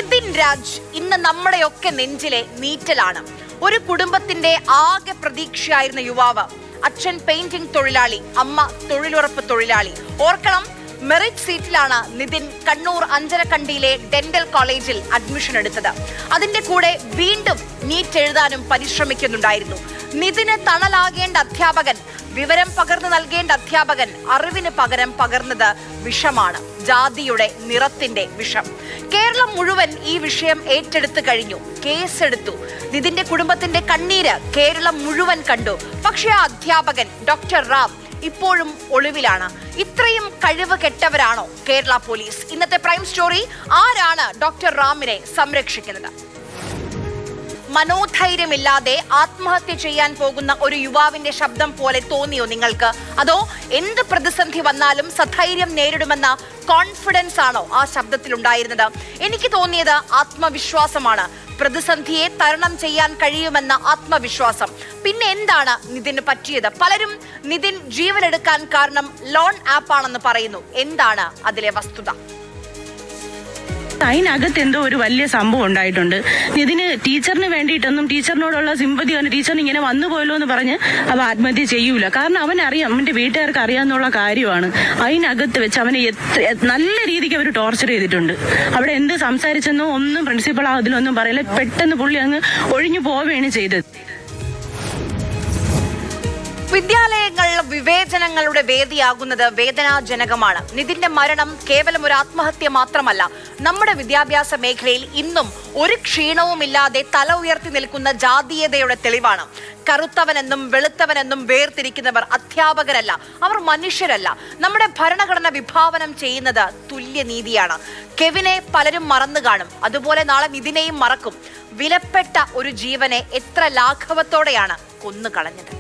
നിതിൻ രാജ് ഇന്ന് നമ്മുടെയൊക്കെ നെഞ്ചിലെ നീറ്റലാണ്. ഒരു കുടുംബത്തിന്റെ ആകെ പ്രതീക്ഷയായിരുന്ന യുവാവ്. അച്ഛൻ പെയിന്റിംഗ് തൊഴിലാളി, അമ്മ തൊഴിലുറപ്പ് തൊഴിലാളി. ഓർക്കണം, മെറിറ്റ് സീറ്റിലാണ് നിതിൻ കണ്ണൂർ അഞ്ചരക്കണ്ടിയിലെ ഡെന്റൽ കോളേജിൽ അഡ്മിഷൻ എടുത്തത്. അതിന്റെ കൂടെ വീണ്ടും നീറ്റ് എഴുതാനും പരിശ്രമിക്കുന്നുണ്ടായിരുന്നു. നിതിന് തണലാകേണ്ട അധ്യാപകൻ, വിവരം പകർന്നു നൽകേണ്ട അധ്യാപകൻ അറിവിന് പകരം പകർന്നത് വിഷമാണ്, ജാതിയുടെ നിറത്തിന്റെ വിഷം. കേരളം മുഴുവൻ ഈ വിഷയം ഏറ്റെടുത്തു കഴിഞ്ഞു, കേസെടുത്തു. നിതിന്റെ കുടുംബത്തിന്റെ കണ്ണീര് കേരളം മുഴുവൻ കണ്ടു. പക്ഷേ ആ അധ്യാപകൻ ഡോക്ടർ റാം ഇപ്പോഴും ഒളിവിലാണ്. ഇത്രയും കഴിവ് കെട്ടവരാണോ കേരള പോലീസ്? ഇന്നത്തെ പ്രൈം സ്റ്റോറി, ആരാണ് ഡോക്ടർ റാമിനെ സംരക്ഷിക്കുന്നത്? മനോധൈര്യമില്ലാതെ ആത്മഹത്യ ചെയ്യാൻ പോകുന്ന ഒരു യുവാവിന്റെ ശബ്ദം പോലെ തോന്നിയോ നിങ്ങൾക്ക്? അതോ എന്ത് പ്രതിസന്ധി വന്നാലും സധൈര്യം നേരിടുമെന്ന കോൺഫിഡൻസ് ആണോ ആ ശബ്ദത്തിൽ ഉണ്ടായിരുന്നത്? എനിക്ക് തോന്നിയത് ആത്മവിശ്വാസമാണ്. പ്രതിസന്ധിയെ തരണം ചെയ്യാൻ കഴിയുമെന്ന ആത്മവിശ്വാസം. പിന്നെ എന്താണ് നിതിന് പറ്റിയത്? പലരും നിതിൻ ജീവനെടുക്കാൻ കാരണം ലോൺ ആപ്പാണെന്ന് പറയുന്നു. എന്താണ് അതിലെ വസ്തുത? അതിനകത്ത് എന്തോ ഒരു വലിയ സംഭവം ഉണ്ടായിട്ടുണ്ട്. ഇതിന് ടീച്ചറിന് വേണ്ടിയിട്ടൊന്നും, ടീച്ചറിനോടുള്ള സിമ്പതി കാരണം ടീച്ചറിന് ഇങ്ങനെ വന്നു പോയല്ലോ എന്ന് പറഞ്ഞ് അവ ആത്മഹത്യ ചെയ്യൂല. കാരണം അവനറിയാം, അവന്റെ വീട്ടുകാർക്ക് അറിയാന്നുള്ള കാര്യമാണ്. അതിനകത്ത് വെച്ച് അവനെ നല്ല രീതിക്ക് അവർ ടോർച്ചർ ചെയ്തിട്ടുണ്ട്. അവിടെ എന്ത് സംസാരിച്ചെന്നോ ഒന്നും പ്രിൻസിപ്പൾ അതിലൊന്നും പറയില്ല. പെട്ടെന്ന് പുള്ളി അങ്ങ് ഒഴിഞ്ഞു പോവുകയാണ് ചെയ്തത്. വിദ്യാലയങ്ങൾ വിവേചനങ്ങളുടെ വേദിയാകുന്നത് വേദനാജനകമാണ്. നിതിന്റെ മരണം കേവലം ഒരു ആത്മഹത്യ മാത്രമല്ല, നമ്മുടെ വിദ്യാഭ്യാസ മേഖലയിൽ ഇന്നും ഒരു ക്ഷീണവുമില്ലാതെ തല ഉയർത്തി നിൽക്കുന്ന ജാതീയതയുടെ തെളിവാണ്. കറുത്തവനെന്നും വെളുത്തവനെന്നും വേർതിരിക്കുന്നവർ അധ്യാപകരല്ല, അവർ മനുഷ്യരല്ല. നമ്മുടെ ഭരണഘടന വിഭാവനം ചെയ്യുന്നത് തുല്യനീതിയാണ്. കെവിനെ പലരും മറന്നു കാണും, അതുപോലെ നാളെ നിതിനെയും മറക്കും. വിലപ്പെട്ട ഒരു ജീവനെ എത്ര ലാഘവത്തോടെയാണ് കൊന്നുകളഞ്ഞത്.